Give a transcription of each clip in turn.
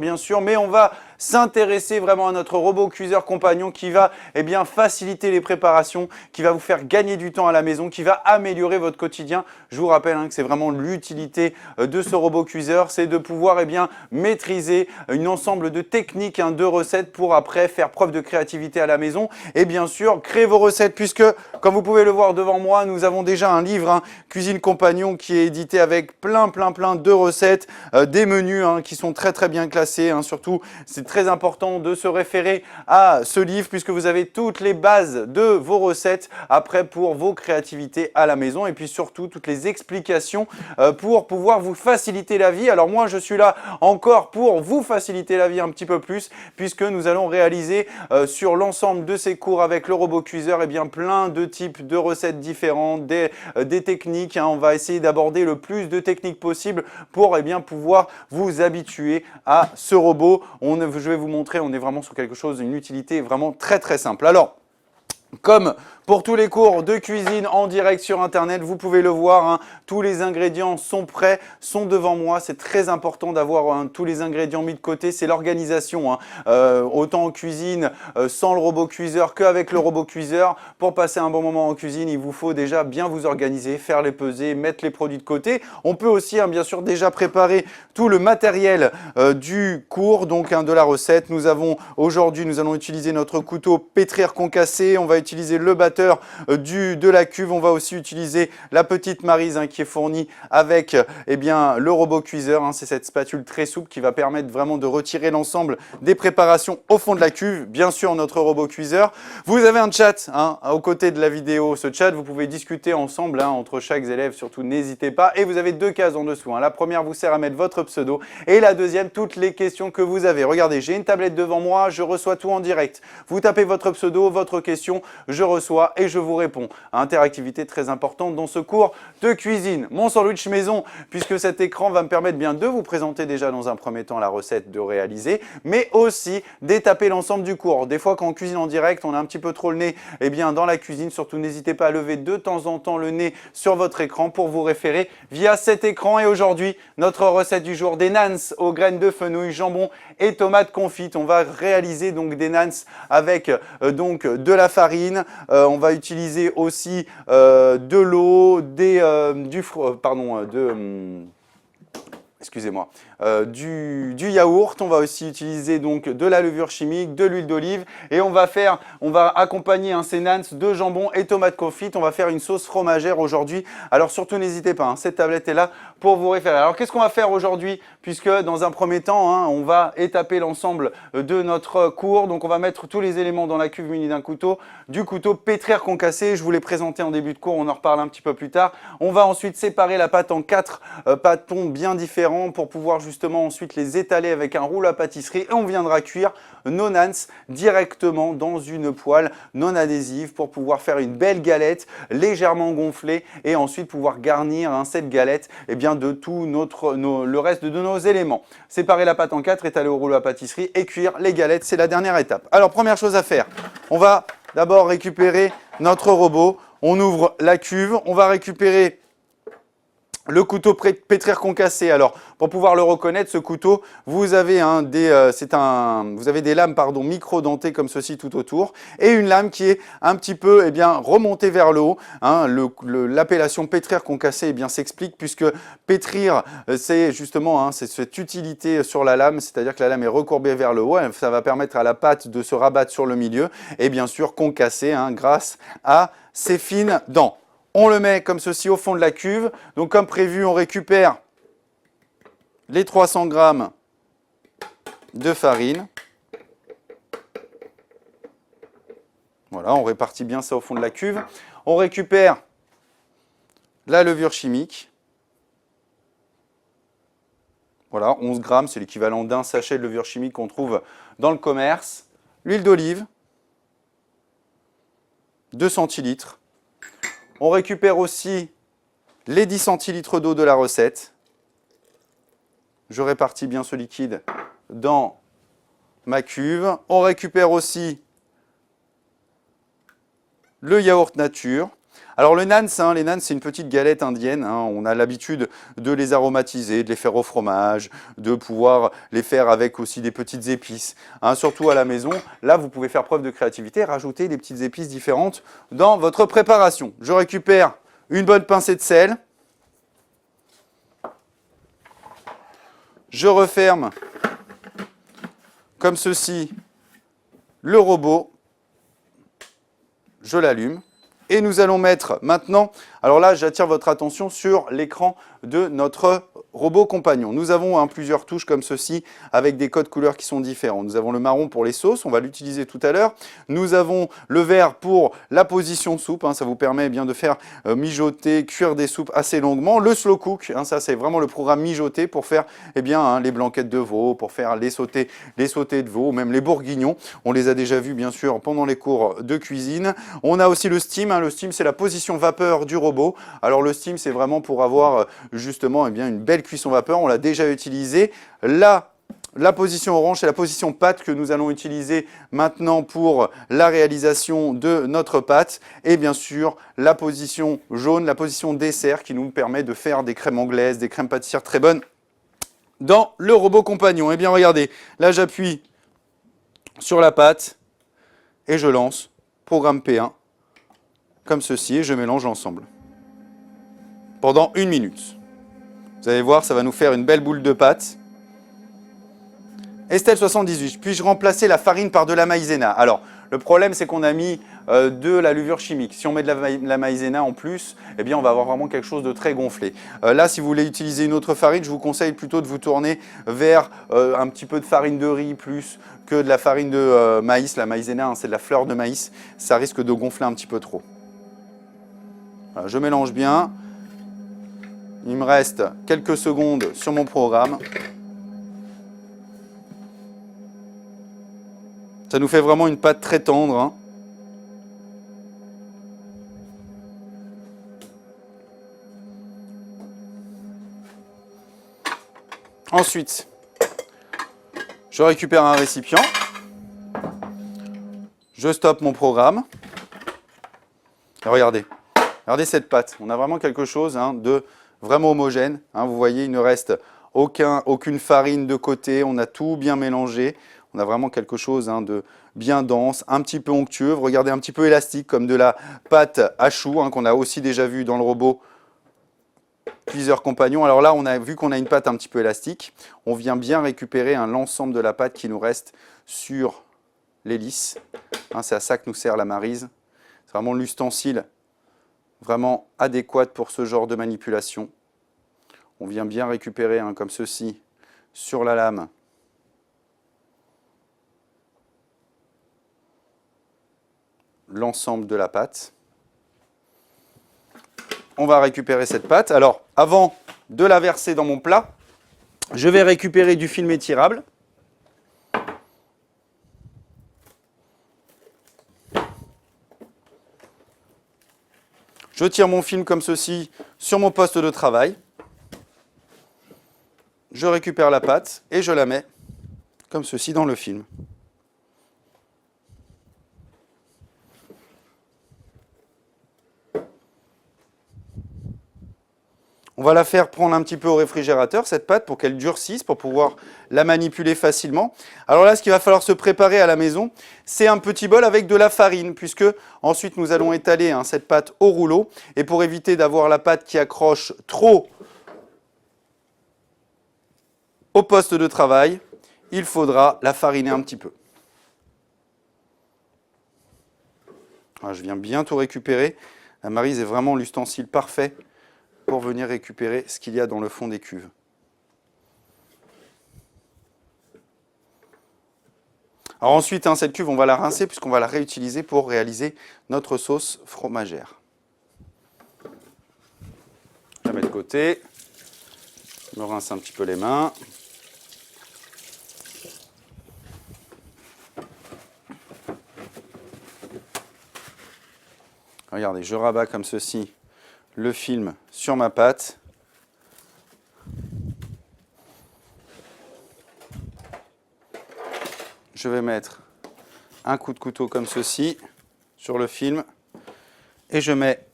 bien sûr, mais on va s'intéresser vraiment à notre robot cuiseur compagnon qui va faciliter les préparations, qui va vous faire gagner du temps à la maison, qui va améliorer votre quotidien. Je vous rappelle que c'est vraiment l'utilité de ce robot cuiseur, c'est de pouvoir maîtriser un ensemble de techniques, de recettes pour après faire preuve de créativité à la maison et bien sûr créer vos recettes puisque comme vous pouvez le voir devant moi, nous avons déjà un livre Cuisine Compagnon qui est édité avec plein de recettes, des menus qui sont très bien classés. Surtout, c'est très important de se référer à ce livre puisque vous avez toutes les bases de vos recettes après pour vos créativités à la maison et puis surtout toutes les explications pour pouvoir vous faciliter la vie. Alors moi, je suis là encore pour vous faciliter la vie un petit peu plus puisque nous allons réaliser sur l'ensemble de ces cours avec le robot cuiseur plein de types de recettes différentes, des techniques. On va essayer d'aborder le plus de techniques possible pour pouvoir vous habituer à ce robot. Je vais vous montrer, on est vraiment sur quelque chose, une utilité vraiment très simple. Alors, comme pour tous les cours de cuisine en direct sur Internet, vous pouvez le voir, tous les ingrédients sont prêts, sont devant moi. C'est très important d'avoir tous les ingrédients mis de côté. C'est l'organisation, autant en cuisine sans le robot cuiseur qu'avec le robot cuiseur. Pour passer un bon moment en cuisine, il vous faut déjà bien vous organiser, faire les pesées, mettre les produits de côté. On peut aussi, bien sûr, déjà préparer tout le matériel du cours, donc de la recette. Aujourd'hui, nous allons utiliser notre couteau pétrir concassé. On va utiliser le batteur de la cuve. On va aussi utiliser la petite maryse qui est fournie avec le robot cuiseur. C'est cette spatule très souple qui va permettre vraiment de retirer l'ensemble des préparations au fond de la cuve. Bien sûr, notre robot cuiseur. Vous avez un chat aux côtés de la vidéo. Ce chat, vous pouvez discuter ensemble entre chaque élève. Surtout, n'hésitez pas. Et vous avez deux cases en dessous. La première vous sert à mettre votre pseudo et la deuxième, toutes les questions que vous avez. Regardez, j'ai une tablette devant moi. Je reçois tout en direct. Vous tapez votre pseudo, votre question, je reçois et je vous réponds. Interactivité très importante dans ce cours de cuisine. Mon sandwich maison, puisque cet écran va me permettre de vous présenter déjà dans un premier temps la recette de réaliser, mais aussi d'étaper l'ensemble du cours. Des fois, quand on cuisine en direct, on a un petit peu trop le nez dans la cuisine. Surtout, n'hésitez pas à lever de temps en temps le nez sur votre écran pour vous référer via cet écran. Et aujourd'hui, notre recette du jour, des nans aux graines de fenouil, jambon et tomates confites. On va réaliser donc des nans avec de la farine. On va utiliser aussi de l'eau, du yaourt. On va aussi utiliser donc de la levure chimique, de l'huile d'olive et on va accompagner ces nans de jambon et tomates confites. On va faire une sauce fromagère aujourd'hui. Alors surtout n'hésitez pas, cette tablette est là pour vous référer. Alors qu'est-ce qu'on va faire aujourd'hui? Puisque dans un premier temps, on va étaper l'ensemble de notre cours. Donc on va mettre tous les éléments dans la cuve munie d'un couteau, du couteau pétrir concassé. Je vous l'ai présenté en début de cours, on en reparle un petit peu plus tard. On va ensuite séparer la pâte en 4 pâtons bien différents pour pouvoir justement ensuite les étaler avec un rouleau à pâtisserie et on viendra cuire nos nans directement dans une poêle non adhésive pour pouvoir faire une belle galette légèrement gonflée et ensuite pouvoir garnir cette galette de tout le reste de nos éléments. Séparer la pâte en 4, étaler au rouleau à pâtisserie et cuire les galettes, c'est la dernière étape. Alors première chose à faire, on va d'abord récupérer notre robot, on ouvre la cuve, on va récupérer le couteau pétrir concassé. Alors, pour pouvoir le reconnaître, ce couteau, vous avez des lames micro-dentées comme ceci tout autour et une lame qui est un petit peu remontée vers le haut. L'appellation pétrir concassé s'explique puisque pétrir, c'est justement c'est cette utilité sur la lame, c'est-à-dire que la lame est recourbée vers le haut. Ça va permettre à la pâte de se rabattre sur le milieu et bien sûr concassé grâce à ses fines dents. On le met comme ceci au fond de la cuve. Donc comme prévu, on récupère les 300 g de farine. Voilà, on répartit bien ça au fond de la cuve. On récupère la levure chimique. Voilà, 11 g, c'est l'équivalent d'un sachet de levure chimique qu'on trouve dans le commerce. L'huile d'olive, 2 centilitres. On récupère aussi les 10 centilitres d'eau de la recette. Je répartis bien ce liquide dans ma cuve. On récupère aussi le yaourt nature. Alors le naan, les naan, c'est une petite galette indienne. On a l'habitude de les aromatiser, de les faire au fromage, de pouvoir les faire avec aussi des petites épices. Surtout à la maison, là vous pouvez faire preuve de créativité, rajouter des petites épices différentes dans votre préparation. Je récupère une bonne pincée de sel. Je referme comme ceci le robot. Je l'allume. Et nous allons mettre maintenant, alors là j'attire votre attention sur l'écran de notre robot compagnon. Nous avons plusieurs touches comme ceci avec des codes couleurs qui sont différents. Nous avons le marron pour les sauces, on va l'utiliser tout à l'heure. Nous avons le vert pour la position soupe, ça vous permet bien de faire mijoter, cuire des soupes assez longuement. Le slow cook, ça c'est vraiment le programme mijoter pour faire les blanquettes de veau, pour faire les sautés de veau, même les bourguignons. On les a déjà vus bien sûr pendant les cours de cuisine. On a aussi le steam, le steam c'est la position vapeur du robot. Alors le steam c'est vraiment pour avoir justement une belle cuisson vapeur, on l'a déjà utilisé. Là, la position orange, c'est la position pâte que nous allons utiliser maintenant pour la réalisation de notre pâte. Et bien sûr, la position jaune, la position dessert qui nous permet de faire des crèmes anglaises, des crèmes pâtissières très bonnes dans le robot compagnon. Eh bien regardez, là j'appuie sur la pâte et je lance programme P1 comme ceci et je mélange l'ensemble pendant 1 minute. Vous allez voir, ça va nous faire une belle boule de pâte. Estelle 78, puis-je remplacer la farine par de la maïzena? Alors, le problème, c'est qu'on a mis de la levure chimique. Si on met de la maïzena en plus, on va avoir vraiment quelque chose de très gonflé. Là, si vous voulez utiliser une autre farine, je vous conseille plutôt de vous tourner vers un petit peu de farine de riz plus que de la farine de maïs. La maïzena, c'est de la fleur de maïs. Ça risque de gonfler un petit peu trop. Voilà, je mélange bien. Il me reste quelques secondes sur mon programme. Ça nous fait vraiment une pâte très tendre. Ensuite, je récupère un récipient. Je stoppe mon programme. Et regardez cette pâte. On a vraiment quelque chose de vraiment homogène. Vous voyez, il ne reste aucune farine de côté. On a tout bien mélangé. On a vraiment quelque chose de bien dense, un petit peu onctueux. Regardez, un petit peu élastique, comme de la pâte à choux, qu'on a aussi déjà vu dans le robot cuiseur compagnon. Alors là, on a vu qu'on a une pâte un petit peu élastique. On vient bien récupérer l'ensemble de la pâte qui nous reste sur l'hélice. C'est à ça que nous sert la maryse. C'est vraiment l'ustensile vraiment adéquat pour ce genre de manipulation. On vient bien récupérer comme ceci sur la lame l'ensemble de la pâte. On va récupérer cette pâte. Alors, avant de la verser dans mon plat, je vais récupérer du film étirable. Je tire mon film comme ceci sur mon poste de travail. Je récupère la pâte et je la mets comme ceci dans le film. On va la faire prendre un petit peu au réfrigérateur, cette pâte, pour qu'elle durcisse, pour pouvoir la manipuler facilement. Alors là, ce qu'il va falloir se préparer à la maison, c'est un petit bol avec de la farine, puisque ensuite nous allons étaler cette pâte au rouleau. Et pour éviter d'avoir la pâte qui accroche trop au poste de travail, il faudra la fariner un petit peu. Alors, je viens bien tout récupérer. La maryse est vraiment l'ustensile parfait pour venir récupérer ce qu'il y a dans le fond des cuves. Alors ensuite, cette cuve, on va la rincer puisqu'on va la réutiliser pour réaliser notre sauce fromagère. Je la mets de côté. Je me rince un petit peu les mains. Regardez, je rabats comme ceci le film sur ma pâte. Je vais mettre un coup de couteau comme ceci sur le film et je mets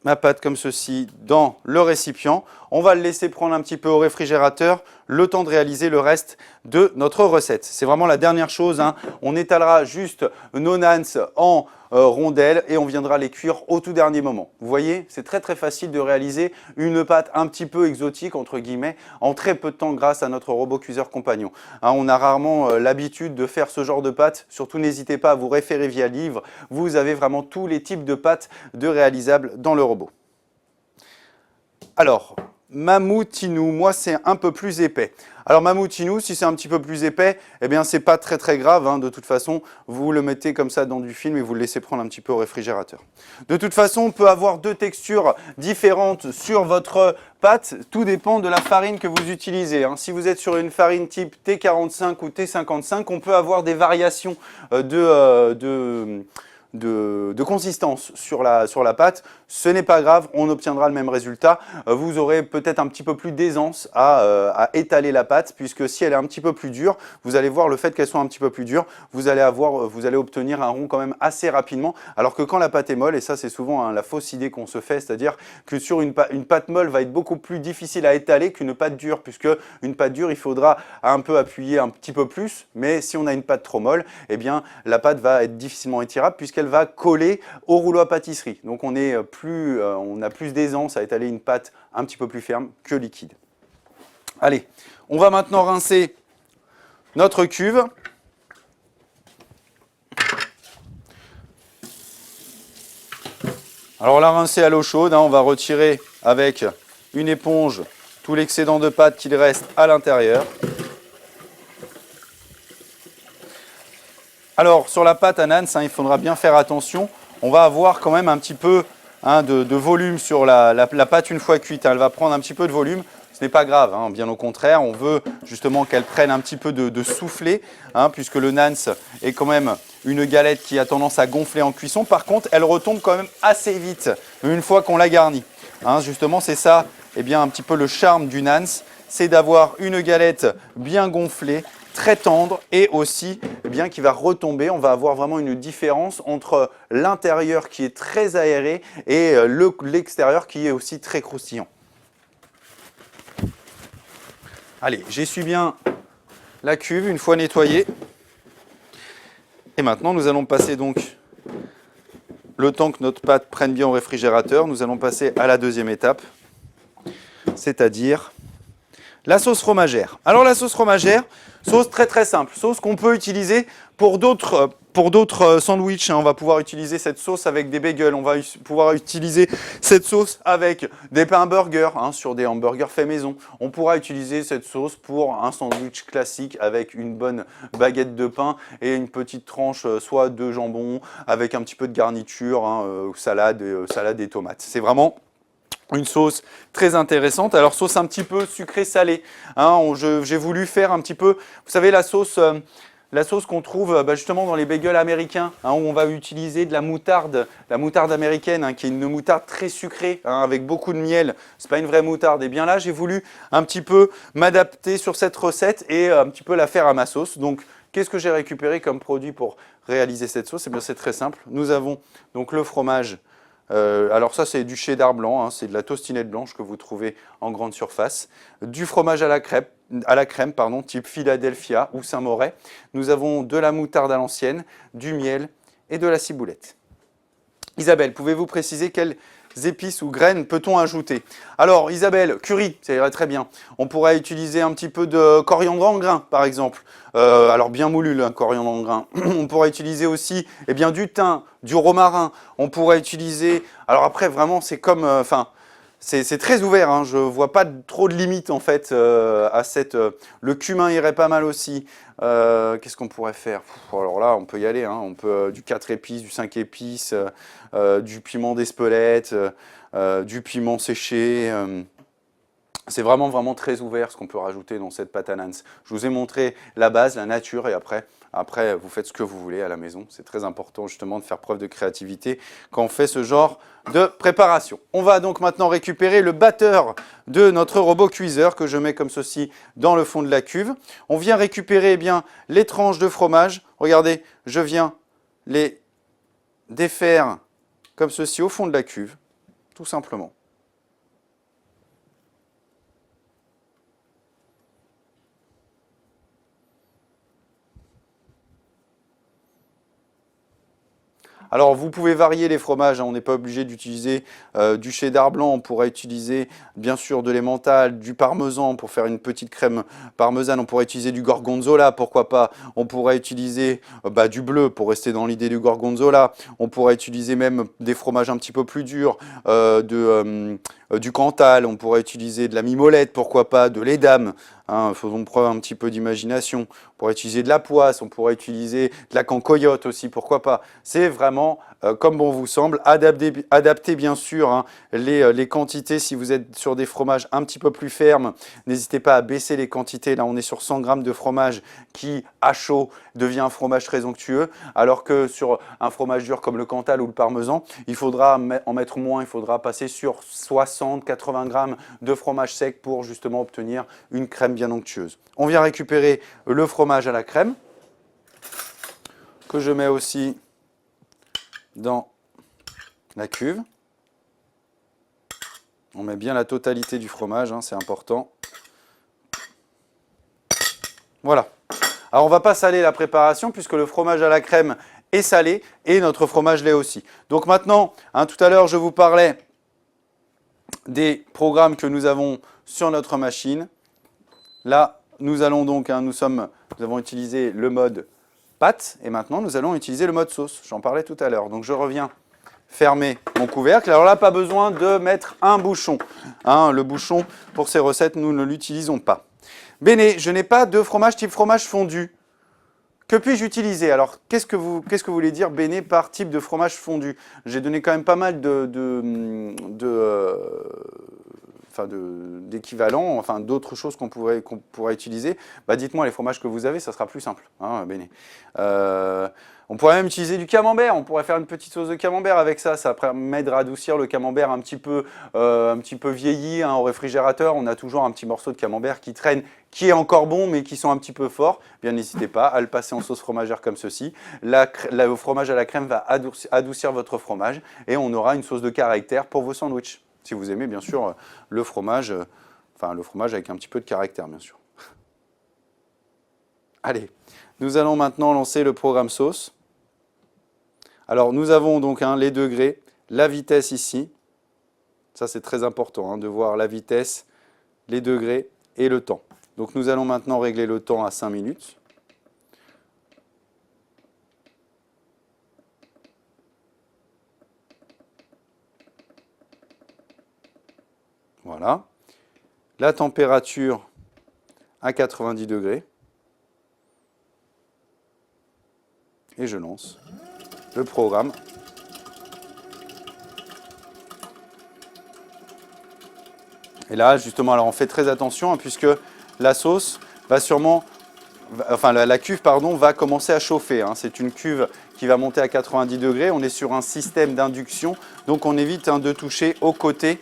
ma pâte comme ceci dans le récipient. On va le laisser prendre un petit peu au réfrigérateur, le temps de réaliser le reste de notre recette. C'est vraiment la dernière chose, hein. On étalera juste nos nans en rondelles et on viendra les cuire au tout dernier moment. Vous voyez, c'est très très facile de réaliser une pâte un petit peu exotique, entre guillemets, en très peu de temps grâce à notre robot cuiseur compagnon. Hein, on a rarement l'habitude de faire ce genre de pâte, surtout n'hésitez pas à vous référer via livre. Vous avez vraiment tous les types de pâtes de réalisables dans le robot. Alors, Mamoutinou, moi c'est un peu plus épais. Alors Mamoutinou, si c'est un petit peu plus épais, eh bien c'est pas très très grave, hein. De toute façon, vous le mettez comme ça dans du film et vous le laissez prendre un petit peu au réfrigérateur. De toute façon, on peut avoir deux textures différentes sur votre pâte, tout dépend de la farine que vous utilisez, hein. Si vous êtes sur une farine type T45 ou T55, on peut avoir des variations de consistance sur la pâte. Ce n'est pas grave, on obtiendra le même résultat. Vous aurez peut-être un petit peu plus d'aisance à étaler la pâte, puisque si elle est un petit peu plus dure, vous allez voir le fait qu'elle soit un petit peu plus dure, vous allez obtenir un rond quand même assez rapidement, alors que quand la pâte est molle, et ça c'est souvent, hein, la fausse idée qu'on se fait, c'est-à-dire que sur une pâte molle va être beaucoup plus difficile à étaler qu'une pâte dure, puisque une pâte dure, il faudra un peu appuyer un petit peu plus, mais si on a une pâte trop molle, eh bien la pâte va être difficilement étirable puisqu'elle va coller au rouleau à pâtisserie. Donc on a plus d'aisance à étaler une pâte un petit peu plus ferme que liquide. Allez, on va maintenant rincer notre cuve. Alors on l'a rincée à l'eau chaude, hein, on va retirer avec une éponge tout l'excédent de pâte qu'il reste à l'intérieur. Alors sur la pâte à nans, hein, il faudra bien faire attention. On va avoir quand même un petit peu, hein, de volume sur la pâte une fois cuite, hein. Elle va prendre un petit peu de volume. Ce n'est pas grave, hein, bien au contraire. On veut justement qu'elle prenne un petit peu de soufflé, hein, puisque le nans est quand même une galette qui a tendance à gonfler en cuisson. Par contre, elle retombe quand même assez vite une fois qu'on l'a garnie. Hein, justement, c'est ça, eh bien, un petit peu le charme du nans, c'est d'avoir une galette bien gonflée, très tendre et aussi, eh bien, qui va retomber. On va avoir vraiment une différence entre l'intérieur qui est très aéré et l'extérieur qui est aussi très croustillant. Allez, j'essuie bien la cuve une fois nettoyée. Et maintenant, nous allons passer donc, le temps que notre pâte prenne bien au réfrigérateur, nous allons passer à la deuxième étape, c'est-à-dire la sauce fromagère. Alors la sauce fromagère, sauce très très simple, sauce qu'on peut utiliser pour d'autres sandwichs, hein. On va pouvoir utiliser cette sauce avec des bagels, on va pouvoir utiliser cette sauce avec des pains burgers, hein, sur des hamburgers faits maison. On pourra utiliser cette sauce pour un sandwich classique avec une bonne baguette de pain et une petite tranche soit de jambon avec un petit peu de garniture, hein, salade et tomates. C'est vraiment une sauce très intéressante. Alors sauce un petit peu sucrée-salée, hein, j'ai voulu faire un petit peu, vous savez la sauce qu'on trouve justement dans les bagels américains, hein, où on va utiliser de la moutarde américaine, hein, qui est une moutarde très sucrée, hein, avec beaucoup de miel. C'est pas une vraie moutarde. Et bien là, j'ai voulu un petit peu m'adapter sur cette recette et un petit peu la faire à ma sauce. Donc, qu'est-ce que j'ai récupéré comme produit pour réaliser cette sauce? Eh bien, c'est très simple. Nous avons donc le fromage. Alors ça c'est du cheddar blanc, hein, c'est de la tostinette blanche que vous trouvez en grande surface, du fromage à la crème, type Philadelphia ou Saint-Moret. Nous avons de la moutarde à l'ancienne, du miel et de la ciboulette. Isabelle, pouvez-vous préciser quelles épices ou graines peut-on ajouter? Alors Isabelle, curry, ça irait très bien. On pourrait utiliser un petit peu de coriandre en grains par exemple. Alors bien moulu le coriandre en grains. On pourrait utiliser aussi, eh bien, du thym, du romarin. On pourrait utiliser, alors après vraiment c'est comme, c'est très ouvert, hein. Je ne vois pas trop de limites en fait à cette. Le cumin irait pas mal aussi. Qu'est-ce qu'on pourrait faire? Alors là, on peut y aller, hein. On peut du 4 épices, du 5 épices, du piment d'Espelette, du piment séché. C'est vraiment, vraiment très ouvert ce qu'on peut rajouter dans cette pâte à nans. Je vous ai montré la base, la nature, et après, vous faites ce que vous voulez à la maison. C'est très important justement de faire preuve de créativité quand on fait ce genre de préparation. On va donc maintenant récupérer le batteur de notre robot cuiseur que je mets comme ceci dans le fond de la cuve. On vient récupérer, eh bien, les tranches de fromage. Regardez, je viens les défaire comme ceci au fond de la cuve. tout simplement. Alors, vous pouvez varier les fromages, hein, on n'est pas obligé d'utiliser du cheddar blanc, on pourrait utiliser bien sûr de l'emmental, du parmesan pour faire une petite crème parmesane, on pourrait utiliser du gorgonzola, pourquoi pas, on pourrait utiliser du bleu pour rester dans l'idée du gorgonzola, on pourrait utiliser même des fromages un petit peu plus durs, du Cantal, on pourrait utiliser de la mimolette, pourquoi pas, de l'Edam, hein, faisons preuve un petit peu d'imagination. On pourrait utiliser de la poisse, on pourrait utiliser de la cancoyote aussi, pourquoi pas. C'est vraiment comme bon vous semble. Adaptez bien sûr hein, les quantités si vous êtes sur des fromages un petit peu plus fermes. N'hésitez pas à baisser les quantités. Là, on est sur 100 grammes de fromage qui, à chaud, devient un fromage très onctueux. Alors que sur un fromage dur comme le Cantal ou le Parmesan, il faudra en mettre moins. Il faudra passer sur 60-80 grammes de fromage sec pour justement obtenir une crème bien onctueuse. On vient récupérer le fromage à la crème que je mets aussi dans la cuve. On met bien la totalité du fromage, hein, c'est important. Voilà. Alors on ne va pas saler la préparation puisque le fromage à la crème est salé et notre fromage l'est aussi. Donc maintenant, hein, tout à l'heure je vous parlais des programmes que nous avons sur notre machine. Là, nous allons donc, hein, nous avons utilisé le mode pâte et maintenant nous allons utiliser le mode sauce. J'en parlais tout à l'heure. Donc je reviens fermer mon couvercle. Alors là, pas besoin de mettre un bouchon. Hein, le bouchon, pour ces recettes, nous ne l'utilisons pas. Bene, je n'ai pas de fromage type fromage fondu. Que puis-je utiliser? Alors, qu'est-ce que vous voulez dire, Bene, par type de fromage fondu? J'ai donné quand même pas mal d'équivalents, enfin d'autres choses qu'on pourrait utiliser. Dites-moi les fromages que vous avez, ça sera plus simple. Hein, Bene. On pourrait même utiliser du camembert, on pourrait faire une petite sauce de camembert avec ça, ça permet de radoucir le camembert un petit peu vieilli hein, au réfrigérateur. On a toujours un petit morceau de camembert qui traîne, qui est encore bon mais qui sont un petit peu forts. Bien n'hésitez pas à le passer en sauce fromagère comme ceci. Le fromage à la crème va adoucir votre fromage et on aura une sauce de caractère pour vos sandwichs. Si vous aimez bien sûr le fromage avec un petit peu de caractère bien sûr. Allez, nous allons maintenant lancer le programme sauce. Alors nous avons donc les degrés, la vitesse ici. Ça c'est très important hein, de voir la vitesse, les degrés et le temps. Donc nous allons maintenant régler le temps à 5 minutes. Voilà. La température à 90 degrés. Et je lance le programme. Et là, justement, alors on fait très attention hein, puisque la sauce va sûrement, la cuve pardon, va commencer à chauffer. Hein. C'est une cuve qui va monter à 90 degrés. On est sur un système d'induction, donc on évite hein, de toucher au côté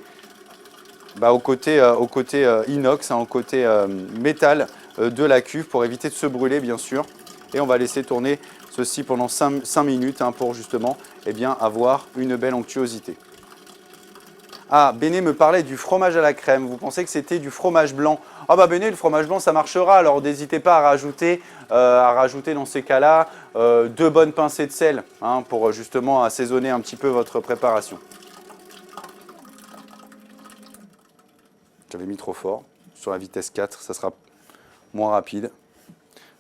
inox, hein, au côté métal de la cuve pour éviter de se brûler bien sûr. Et on va laisser tourner ceci pendant 5 minutes hein, pour justement avoir une belle onctuosité. Ah, Bene me parlait du fromage à la crème. Vous pensez que c'était du fromage blanc? Ah bah Bene, le fromage blanc ça marchera. Alors n'hésitez pas à rajouter dans ces cas-là 2 bonnes pincées de sel hein, pour justement assaisonner un petit peu votre préparation. J'avais mis trop fort. Sur la vitesse 4, ça sera moins rapide.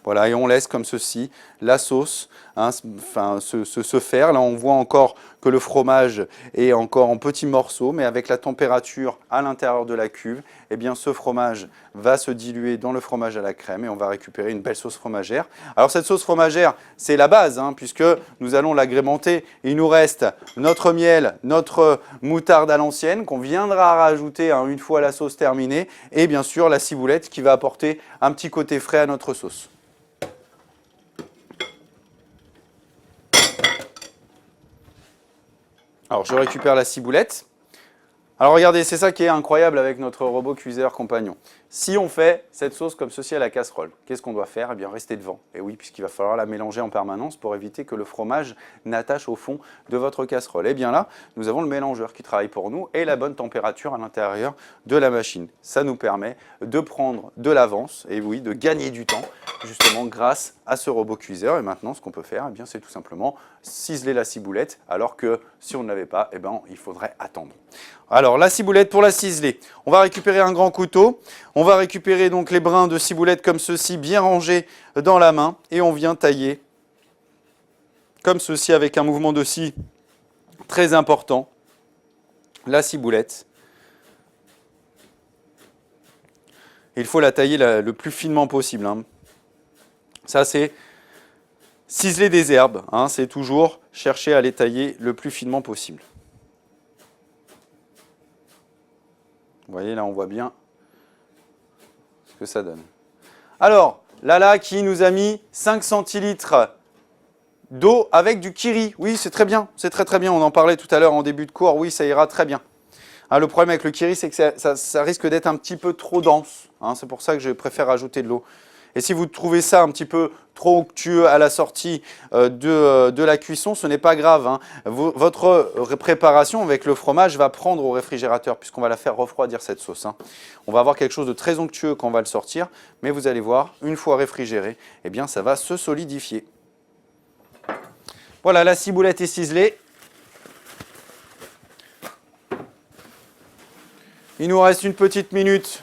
Voilà, et on laisse comme ceci la sauce hein, se faire. Là, on voit encore que le fromage est encore en petits morceaux, mais avec la température à l'intérieur de la cuve, eh bien, ce fromage va se diluer dans le fromage à la crème et on va récupérer une belle sauce fromagère. Alors, cette sauce fromagère, c'est la base, hein, puisque nous allons l'agrémenter. Il nous reste notre miel, notre moutarde à l'ancienne qu'on viendra rajouter hein, une fois la sauce terminée et bien sûr la ciboulette qui va apporter un petit côté frais à notre sauce. Alors, je récupère la ciboulette. Alors regardez, c'est ça qui est incroyable avec notre robot cuiseur compagnon. Si on fait cette sauce comme ceci à la casserole, qu'est-ce qu'on doit faire? Eh bien rester devant. Et oui, puisqu'il va falloir la mélanger en permanence pour éviter que le fromage n'attache au fond de votre casserole. Et bien là, nous avons le mélangeur qui travaille pour nous et la bonne température à l'intérieur de la machine. Ça nous permet de prendre de l'avance et oui, de gagner du temps justement grâce à ce robot cuiseur. Et maintenant, ce qu'on peut faire, eh bien, c'est tout simplement ciseler la ciboulette, alors que si on ne l'avait pas, eh bien, il faudrait attendre. Alors, la ciboulette pour la ciseler, on va récupérer un grand couteau, on va récupérer donc les brins de ciboulette comme ceci, bien rangés dans la main, et on vient tailler comme ceci avec un mouvement de scie très important, la ciboulette. Il faut la tailler le plus finement possible. Hein. Ça, c'est ciseler des herbes, hein, c'est toujours chercher à les tailler le plus finement possible. Vous voyez, là, on voit bien ce que ça donne. Alors, Lala qui nous a mis 5 centilitres d'eau avec du kiri. Oui, c'est très bien, c'est très très bien. On en parlait tout à l'heure en début de cours. Oui, ça ira très bien. Hein, le problème avec le kiri, c'est que ça risque d'être un petit peu trop dense. Hein, c'est pour ça que je préfère ajouter de l'eau. Et si vous trouvez ça un petit peu trop onctueux à la sortie de la cuisson, ce n'est pas grave. Hein. Votre préparation avec le fromage va prendre au réfrigérateur puisqu'on va la faire refroidir cette sauce. Hein. On va avoir quelque chose de très onctueux quand on va le sortir, mais vous allez voir, une fois réfrigéré, eh bien, ça va se solidifier. Voilà, la ciboulette est ciselée. Il nous reste une petite minute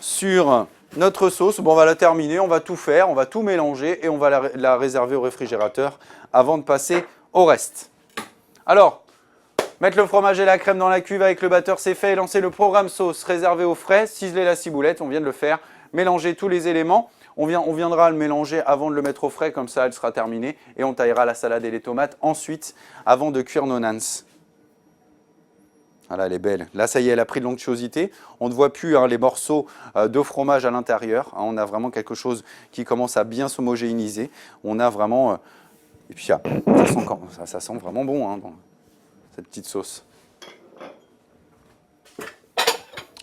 sur notre sauce. Bon, on va la terminer, on va tout faire, on va tout mélanger et on va la réserver au réfrigérateur avant de passer au reste. Alors, mettre le fromage et la crème dans la cuve avec le batteur, c'est fait. Lancer le programme sauce réservé au frais, ciseler la ciboulette, on vient de le faire. Mélanger tous les éléments. On viendra le mélanger avant de le mettre au frais, comme ça elle sera terminée. Et on taillera la salade et les tomates ensuite, avant de cuire nos nans. Voilà, elle est belle. Là, ça y est, elle a pris de l'onctuosité. On ne voit plus hein, les morceaux de fromage à l'intérieur. Hein, on a vraiment quelque chose qui commence à bien s'homogénéiser. On a vraiment... et puis, ça sent vraiment bon hein, dans cette petite sauce.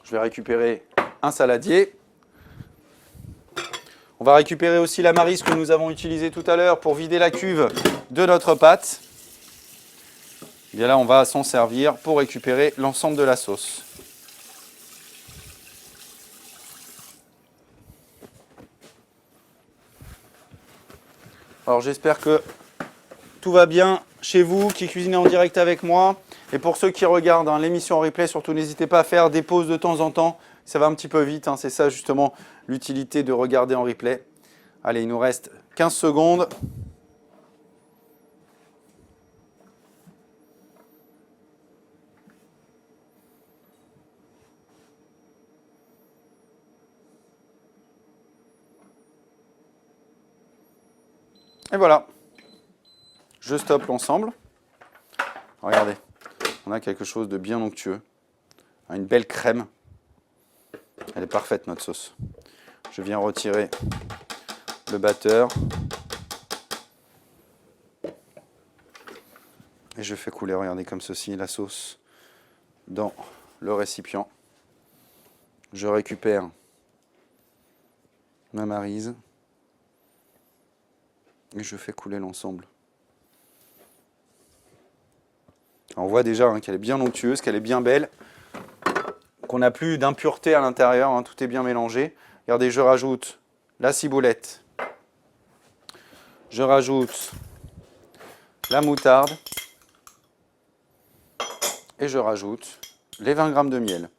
Je vais récupérer un saladier. On va récupérer aussi la maryse que nous avons utilisée tout à l'heure pour vider la cuve de notre pâte. Et bien là, on va s'en servir pour récupérer l'ensemble de la sauce. Alors j'espère que tout va bien chez vous qui cuisinez en direct avec moi. Et pour ceux qui regardent hein, l'émission en replay, surtout n'hésitez pas à faire des pauses de temps en temps. Ça va un petit peu vite, hein, c'est ça justement l'utilité de regarder en replay. Allez, il nous reste 15 secondes. Et voilà, je stoppe l'ensemble. Regardez, on a quelque chose de bien onctueux, une belle crème. Elle est parfaite notre sauce. Je viens retirer le batteur et je fais couler, regardez comme ceci, la sauce dans le récipient. Je récupère ma maryse. Et je fais couler l'ensemble. On voit déjà hein, qu'elle est bien onctueuse, qu'elle est bien belle, qu'on n'a plus d'impureté à l'intérieur, hein, tout est bien mélangé. Regardez, je rajoute la ciboulette, je rajoute la moutarde et je rajoute les 20 g de miel.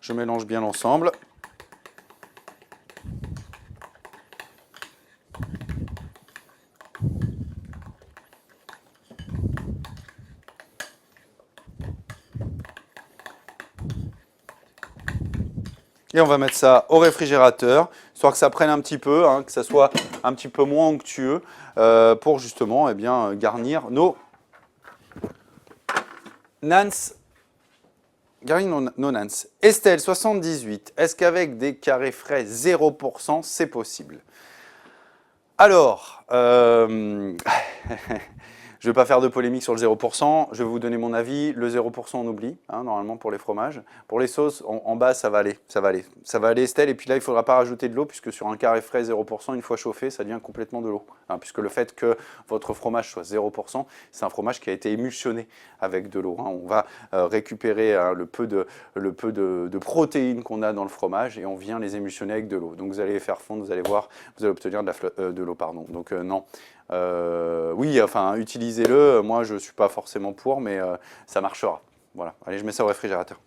Je mélange bien l'ensemble. Et on va mettre ça au réfrigérateur, histoire que ça prenne un petit peu, hein, que ça soit un petit peu moins onctueux, pour justement eh bien, garnir nos nans. Nos nans. Estelle, 78. Est-ce qu'avec des carrés frais 0%, c'est possible? Alors, je ne vais pas faire de polémique sur le 0%, je vais vous donner mon avis. Le 0% on oublie, hein, normalement pour les fromages. Pour les sauces, en bas ça va aller, ça va aller. Ça va aller Estelle, et puis là il ne faudra pas rajouter de l'eau, puisque sur un carré frais 0%, une fois chauffé, ça devient complètement de l'eau. Hein, puisque le fait que votre fromage soit 0%, c'est un fromage qui a été émulsionné avec de l'eau. Hein. On va récupérer le peu de protéines qu'on a dans le fromage, et on vient les émulsionner avec de l'eau. Donc vous allez les faire fondre, vous allez voir, vous allez obtenir de l'eau. Donc non. Oui, enfin, utilisez-le. Moi, je ne suis pas forcément pour, mais ça marchera. Voilà. Allez, je mets ça au réfrigérateur.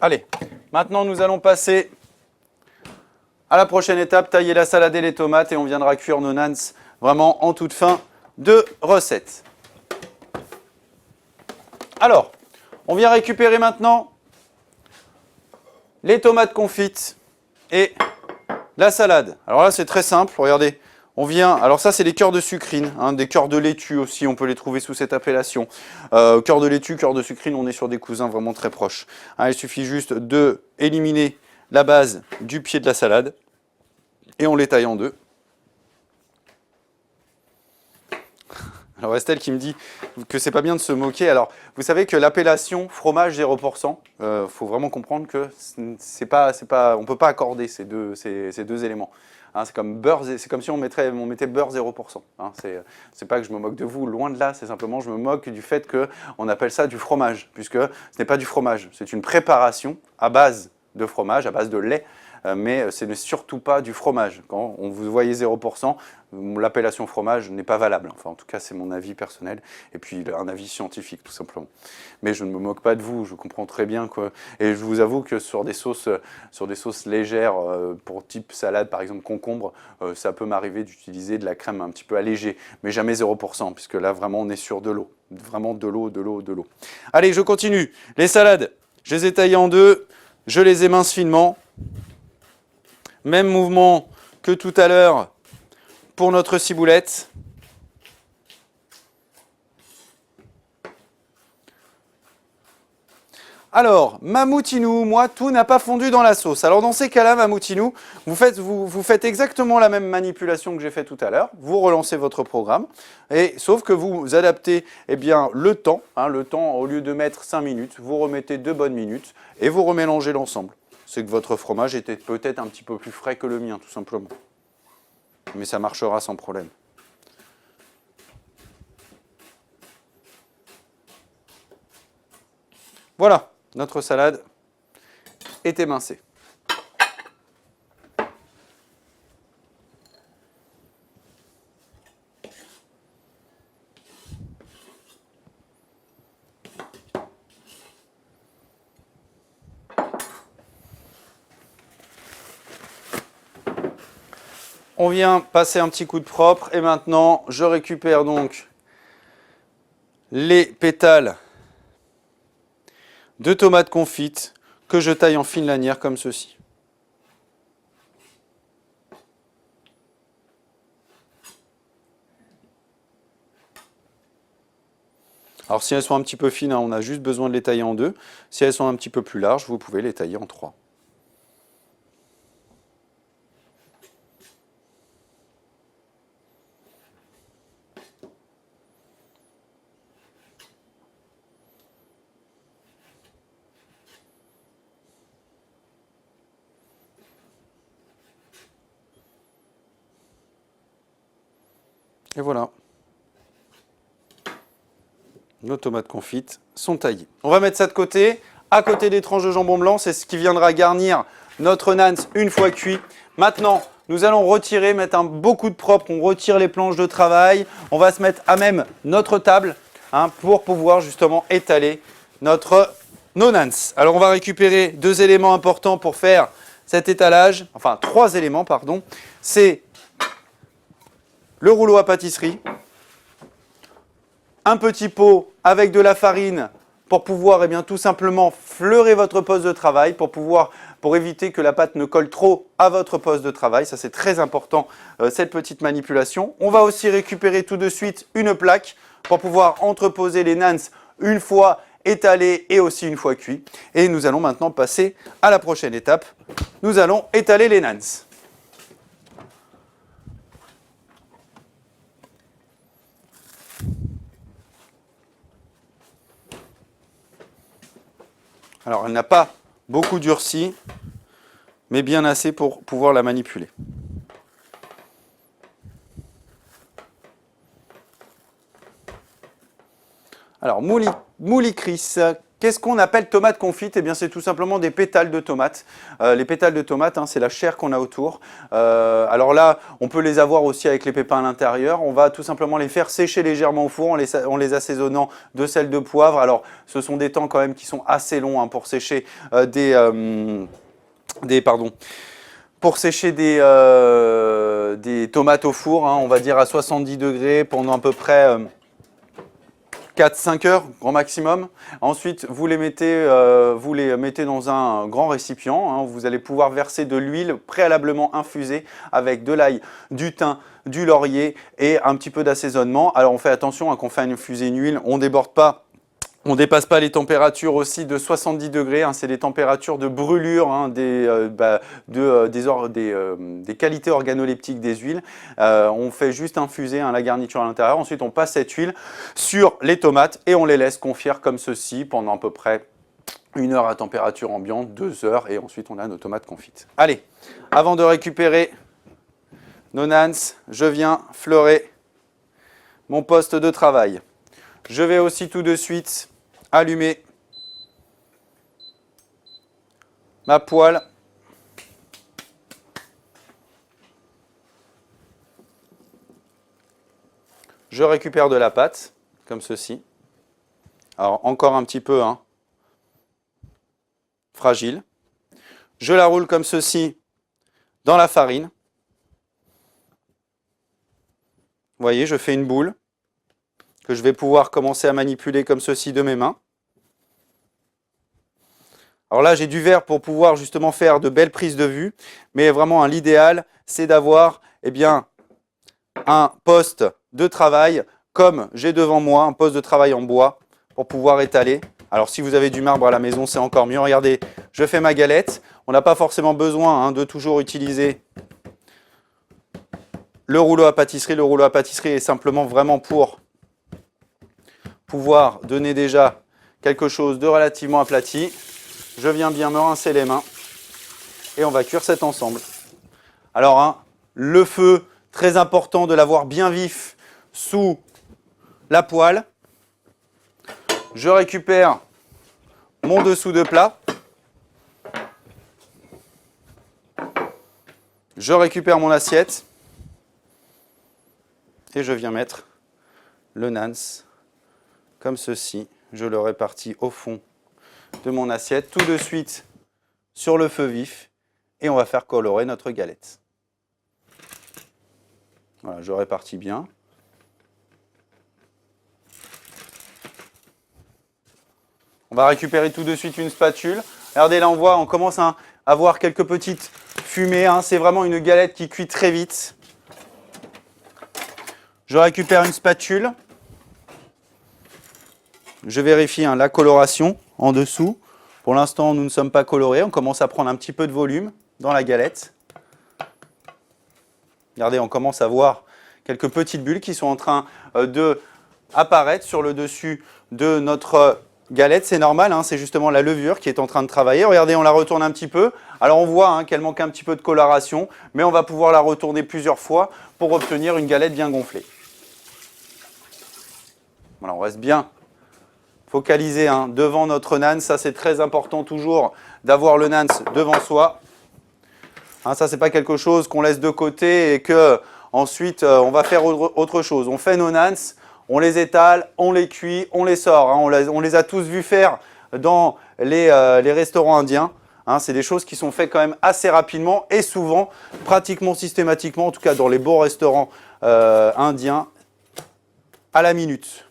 Allez, maintenant, nous allons passer à la prochaine étape, tailler la salade et les tomates, et on viendra cuire nos nans vraiment en toute fin de recette. Alors, on vient récupérer maintenant les tomates confites et la salade. Alors là, c'est très simple, regardez. On vient, alors ça, c'est des cœurs de sucrine, hein, des cœurs de laitue aussi, on peut les trouver sous cette appellation. Cœur de laitue, cœur de sucrine, on est sur des cousins vraiment très proches. Hein, il suffit juste de éliminer la base du pied de la salade et on les taille en deux. Alors Estelle qui me dit que c'est pas bien de se moquer. Alors vous savez que l'appellation fromage 0%, faut vraiment comprendre que c'est pas, on peut pas accorder ces deux éléments. Hein, c'est comme beurre, c'est comme si on mettait beurre 0%. Hein, c'est pas que je me moque de vous, loin de là. C'est simplement je me moque du fait que on appelle ça du fromage, puisque ce n'est pas du fromage. C'est une préparation à base de fromage, à base de lait. Mais ce n'est surtout pas du fromage. Quand vous voyez 0%, l'appellation fromage n'est pas valable. Enfin, en tout cas, c'est mon avis personnel et puis un avis scientifique, tout simplement. Mais je ne me moque pas de vous, je comprends très bien quoi. Et je vous avoue que sur des sauces légères, pour type salade, par exemple concombre, ça peut m'arriver d'utiliser de la crème un petit peu allégée, mais jamais 0%, puisque là, vraiment, on est sur de l'eau. Vraiment de l'eau, de l'eau, de l'eau. Allez, je continue. Les salades, je les ai taillées en deux, je les émince finement. Même mouvement que tout à l'heure pour notre ciboulette. Alors, mamoutinou, moi, tout n'a pas fondu dans la sauce. Alors, dans ces cas-là, mamoutinou, vous faites exactement la même manipulation que j'ai fait tout à l'heure. Vous relancez votre programme, sauf que vous adaptez le temps. Le temps, au lieu de mettre 5 minutes, vous remettez 2 bonnes minutes et vous remélangez l'ensemble. C'est que votre fromage était peut-être un petit peu plus frais que le mien, tout simplement. Mais ça marchera sans problème. Voilà, notre salade est émincée. On vient passer un petit coup de propre et maintenant je récupère donc les pétales de tomates confites que je taille en fines lanières comme ceci. Alors si elles sont un petit peu fines, on a juste besoin de les tailler en deux. Si elles sont un petit peu plus larges, vous pouvez les tailler en 3. Et voilà, nos tomates confites sont taillées. On va mettre ça de côté. À côté des tranches de jambon blanc, c'est ce qui viendra garnir notre nans une fois cuit. Maintenant, nous allons retirer, mettre un beau coup de propre. On retire les planches de travail. On va se mettre à même notre table pour pouvoir justement étaler nos nans. Alors, on va récupérer 2 éléments importants pour faire cet étalage. Enfin, 3 éléments, pardon. C'est le rouleau à pâtisserie, un petit pot avec de la farine pour pouvoir tout simplement fleurer votre poste de travail, pour éviter que la pâte ne colle trop à votre poste de travail. Ça, c'est très important, cette petite manipulation. On va aussi récupérer tout de suite une plaque. pour pouvoir entreposer les nans une fois étalés et aussi une fois cuits. Et nous allons maintenant passer à la prochaine étape. Nous allons étaler les nans. Alors, elle n'a pas beaucoup durci, mais bien assez pour pouvoir la manipuler. Alors, mouli Chris, qu'est-ce qu'on appelle tomate confite? Eh bien, c'est tout simplement des pétales de tomates. Les pétales de tomates, hein, c'est la chair qu'on a autour. Alors là, on peut les avoir aussi avec les pépins à l'intérieur. On va tout simplement les faire sécher légèrement au four en les assaisonnant de sel, de poivre. Alors, ce sont des temps quand même qui sont assez longs hein, pour sécher des tomates au four, hein, on va dire à 70 degrés pendant à peu près 4-5 heures, grand maximum. Ensuite, vous les mettez dans un grand récipient. Hein, vous allez pouvoir verser de l'huile préalablement infusée avec de l'ail, du thym, du laurier et un petit peu d'assaisonnement. Alors, on fait attention hein, quand on fait infuser une huile, on ne déborde pas. On ne dépasse pas les températures aussi de 70 degrés, hein, c'est des températures de brûlure hein, des qualités organoleptiques des huiles. On fait juste infuser hein, la garniture à l'intérieur, ensuite on passe cette huile sur les tomates et on les laisse confire comme ceci pendant à peu près 1 heure à température ambiante, 2 heures et ensuite on a nos tomates confites. Allez, avant de récupérer nos nans, je viens fleurer mon poste de travail. Je vais aussi tout de suite allumer ma poêle. Je récupère de la pâte, comme ceci. Alors, encore un petit peu hein, fragile. Je la roule comme ceci dans la farine. Vous voyez, je fais une boule que je vais pouvoir commencer à manipuler comme ceci de mes mains. Alors là, j'ai du verre pour pouvoir justement faire de belles prises de vue, mais vraiment l'idéal, c'est d'avoir un poste de travail comme j'ai devant moi, un poste de travail en bois pour pouvoir étaler. Alors si vous avez du marbre à la maison, c'est encore mieux. Regardez, je fais ma galette. On n'a pas forcément besoin hein, de toujours utiliser le rouleau à pâtisserie. Le rouleau à pâtisserie est simplement vraiment pour pouvoir donner déjà quelque chose de relativement aplati. Je viens bien me rincer les mains et on va cuire cet ensemble. Alors, hein, le feu, très important de l'avoir bien vif sous la poêle. Je récupère mon dessous de plat. Je récupère mon assiette et je viens mettre le nans comme ceci. Je le répartis au fond de mon assiette, tout de suite sur le feu vif et on va faire colorer notre galette. Voilà, je répartis bien. On va récupérer tout de suite une spatule. Regardez, là on commence à avoir quelques petites fumées. Hein. C'est vraiment une galette qui cuit très vite. Je récupère une spatule. Je vérifie hein, la coloration en dessous. Pour l'instant, nous ne sommes pas colorés. On commence à prendre un petit peu de volume dans la galette. Regardez, on commence à voir quelques petites bulles qui sont en train d'apparaître sur le dessus de notre galette. C'est normal, hein, c'est justement la levure qui est en train de travailler. Regardez, on la retourne un petit peu. Alors on voit hein, qu'elle manque un petit peu de coloration, mais on va pouvoir la retourner plusieurs fois pour obtenir une galette bien gonflée. Voilà, on reste bien focalisé hein, devant notre nans, ça c'est très important toujours d'avoir le nans devant soi. Hein, ça c'est pas quelque chose qu'on laisse de côté et que ensuite on va faire autre chose. On fait nos nans, on les étale, on les cuit, on les sort. Hein, on les a tous vus faire dans les restaurants indiens. Hein, c'est des choses qui sont faites quand même assez rapidement et souvent, pratiquement systématiquement, en tout cas dans les beaux restaurants indiens, à la minute.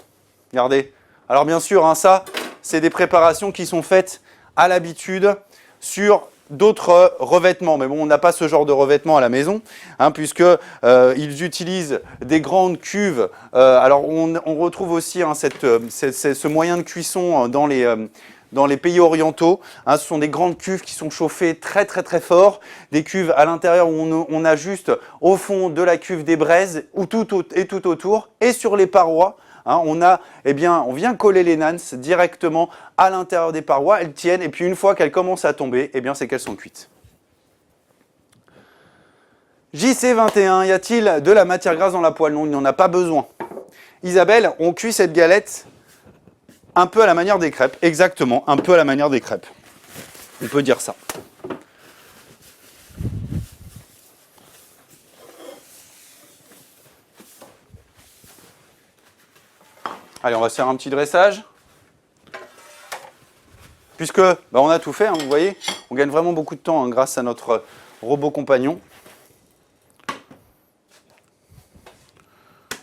Regardez. Alors bien sûr, hein, ça, c'est des préparations qui sont faites à l'habitude sur d'autres revêtements. Mais bon, on n'a pas ce genre de revêtement à la maison, hein, puisque ils utilisent des grandes cuves. Alors, on retrouve aussi hein, ce moyen de cuisson dans les pays orientaux. Hein, ce sont des grandes cuves qui sont chauffées très très très fort, des cuves à l'intérieur où on a juste au fond de la cuve des braises ou tout autour, et sur les parois. Hein, on vient coller les nans directement à l'intérieur des parois, elles tiennent, et puis une fois qu'elles commencent à tomber, eh bien c'est qu'elles sont cuites. JC21, y a-t-il de la matière grasse dans la poêle? Non, il n'en a pas besoin. Isabelle, on cuit cette galette un peu à la manière des crêpes. Exactement, un peu à la manière des crêpes. On peut dire ça. Allez, on va se faire un petit dressage. Puisque on a tout fait, hein, vous voyez, on gagne vraiment beaucoup de temps hein, grâce à notre robot compagnon.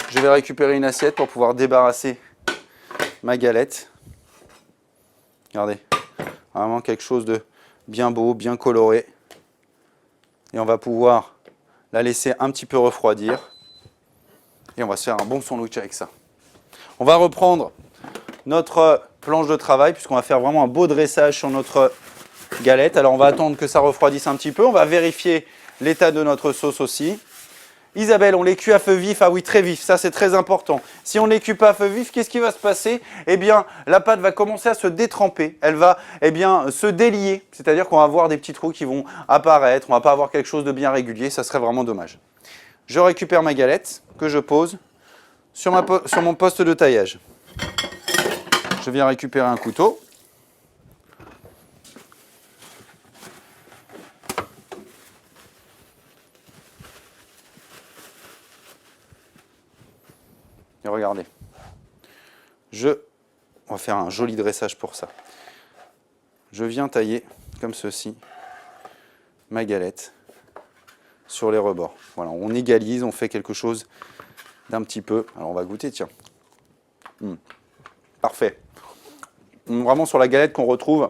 Je vais récupérer une assiette pour pouvoir débarrasser ma galette. Regardez, vraiment quelque chose de bien beau, bien coloré. Et on va pouvoir la laisser un petit peu refroidir. Et on va se faire un bon sandwich avec ça. On va reprendre notre planche de travail puisqu'on va faire vraiment un beau dressage sur notre galette. Alors on va attendre que ça refroidisse un petit peu. On va vérifier l'état de notre sauce aussi. Isabelle, on les cuit à feu vif. Ah oui, très vif, ça c'est très important. Si on ne les cuit pas à feu vif, qu'est-ce qui va se passer? Eh bien, la pâte va commencer à se détremper. Elle va se délier. C'est-à-dire qu'on va avoir des petits trous qui vont apparaître. On ne va pas avoir quelque chose de bien régulier. Ça serait vraiment dommage. Je récupère ma galette que je pose sur mon poste de taillage. Je viens récupérer un couteau. Et regardez. On va faire un joli dressage pour ça. Je viens tailler comme ceci ma galette sur les rebords. Voilà, on égalise, on fait quelque chose d'un petit peu. Alors on va goûter, tiens. Parfait. Vraiment sur la galette qu'on retrouve.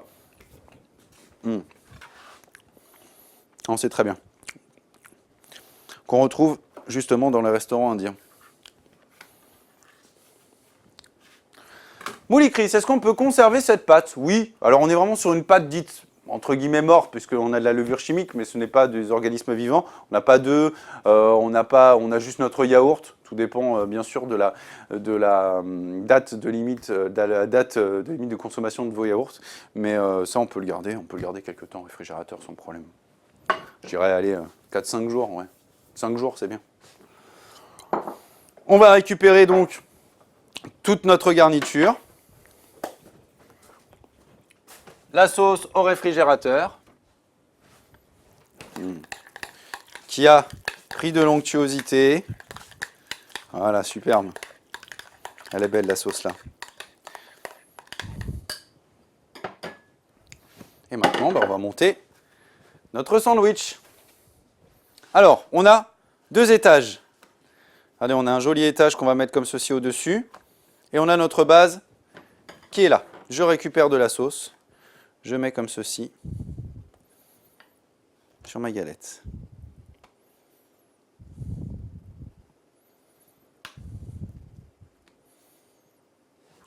Non, c'est très bien. Qu'on retrouve justement dans les restaurants indiens. Mouli Chris, est-ce qu'on peut conserver cette pâte? Oui. Alors on est vraiment sur une pâte dite entre guillemets morte, puisqu'on a de la levure chimique, mais ce n'est pas des organismes vivants. On n'a pas d'œufs, on a juste notre yaourt. Tout dépend bien sûr de la date de limite, de consommation de vos yaourts. Mais ça, on peut le garder quelques temps au réfrigérateur sans problème. Je dirais, allez, 4-5 jours, ouais. 5 jours, c'est bien. On va récupérer donc toute notre garniture. La sauce au réfrigérateur, qui a pris de l'onctuosité. Voilà, superbe. Elle est belle la sauce là. Et maintenant, on va monter notre sandwich. Alors, on a 2 étages. Allez, on a un joli étage qu'on va mettre comme ceci au-dessus. Et on a notre base qui est là. Je récupère de la sauce. Je mets comme ceci sur ma galette.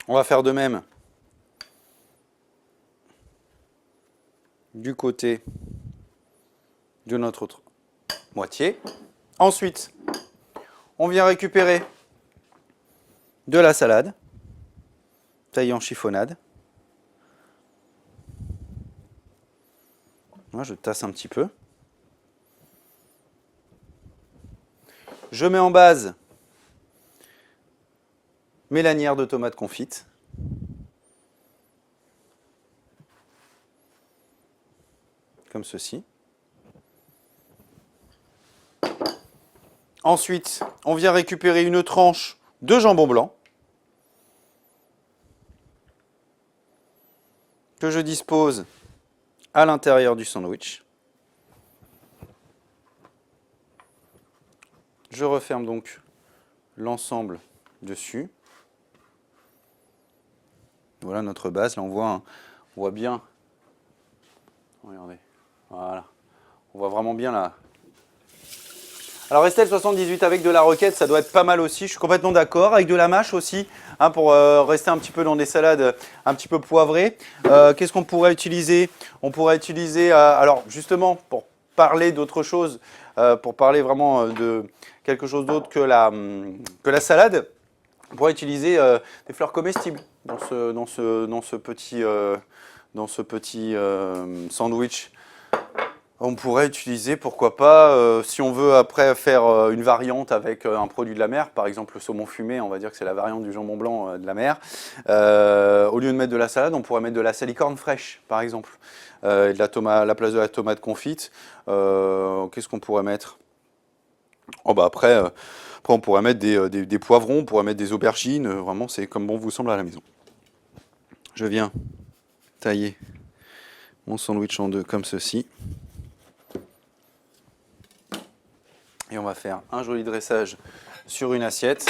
On va faire de même du côté de notre autre moitié. Ensuite, on vient récupérer de la salade taillée en chiffonnade. Moi, je tasse un petit peu. Je mets en base mes lanières de tomates confites. Comme ceci. Ensuite, on vient récupérer une tranche de jambon blanc que je dispose à l'intérieur du sandwich. Je referme donc l'ensemble dessus. Voilà notre base. Là, on voit bien. Regardez. Voilà. On voit vraiment bien là. Alors Estelle 78 avec de la roquette, ça doit être pas mal aussi, je suis complètement d'accord. Avec de la mâche aussi, hein, pour rester un petit peu dans des salades un petit peu poivrées. Qu'est-ce qu'on pourrait utiliser? On pourrait utiliser, alors justement, pour parler d'autre chose, pour parler vraiment de quelque chose d'autre que la salade, on pourrait utiliser des fleurs comestibles dans ce petit sandwich. On pourrait utiliser, pourquoi pas, si on veut après faire une variante avec un produit de la mer, par exemple le saumon fumé, on va dire que c'est la variante du jambon blanc de la mer. Au lieu de mettre de la salade, on pourrait mettre de la salicorne fraîche, par exemple, et de la tomate, à la place de la tomate confite. Qu'est-ce qu'on pourrait mettre? Oh, bah après, on pourrait mettre des poivrons, on pourrait mettre des aubergines, vraiment c'est comme bon vous semble à la maison. Je viens tailler mon sandwich en deux comme ceci. Et on va faire un joli dressage sur une assiette.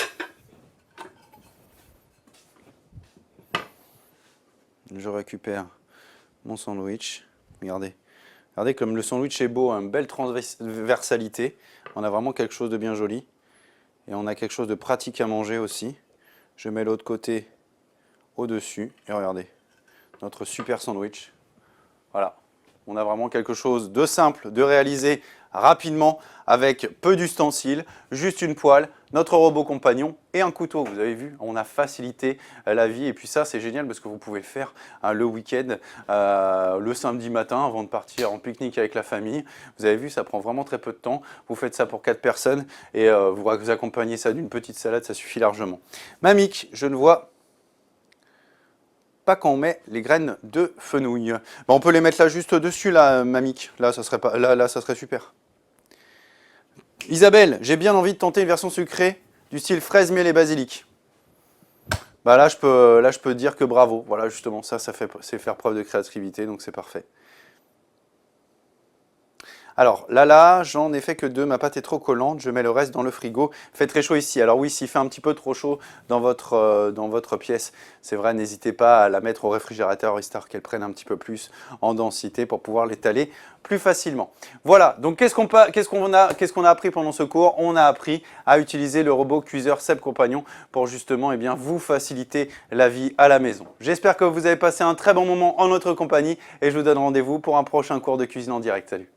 Je récupère mon sandwich. Regardez. Regardez comme le sandwich est beau, une belle transversalité. On a vraiment quelque chose de bien joli. Et on a quelque chose de pratique à manger aussi. Je mets l'autre côté au-dessus. Et regardez, notre super sandwich. Voilà. On a vraiment quelque chose de simple, de réaliser rapidement avec peu d'ustensiles, juste une poêle, notre robot compagnon et un couteau. Vous avez vu, on a facilité la vie et puis ça c'est génial parce que vous pouvez le faire le week-end, le samedi matin avant de partir en pique-nique avec la famille. Vous avez vu, ça prend vraiment très peu de temps. Vous faites ça pour 4 personnes et vous accompagnez ça d'une petite salade, ça suffit largement. Mamik, je ne vois pas quand on met les graines de fenouil. Bon, on peut les mettre là juste dessus, là, Mamik. Là, ça serait pas, là, ça serait super. Isabelle, j'ai bien envie de tenter une version sucrée du style fraise, miel et basilic. Bah là, je peux dire que bravo. Voilà, justement, c'est faire preuve de créativité, donc c'est parfait. Alors là, j'en ai fait que 2, ma pâte est trop collante, je mets le reste dans le frigo. Il fait très chaud ici, alors oui, s'il fait un petit peu trop chaud dans votre pièce, c'est vrai, n'hésitez pas à la mettre au réfrigérateur, histoire qu'elle prenne un petit peu plus en densité pour pouvoir l'étaler plus facilement. Voilà, donc qu'est-ce qu'on a appris pendant ce cours? On a appris à utiliser le robot cuiseur Seb Compagnon pour justement vous faciliter la vie à la maison. J'espère que vous avez passé un très bon moment en notre compagnie et je vous donne rendez-vous pour un prochain cours de cuisine en direct. Salut!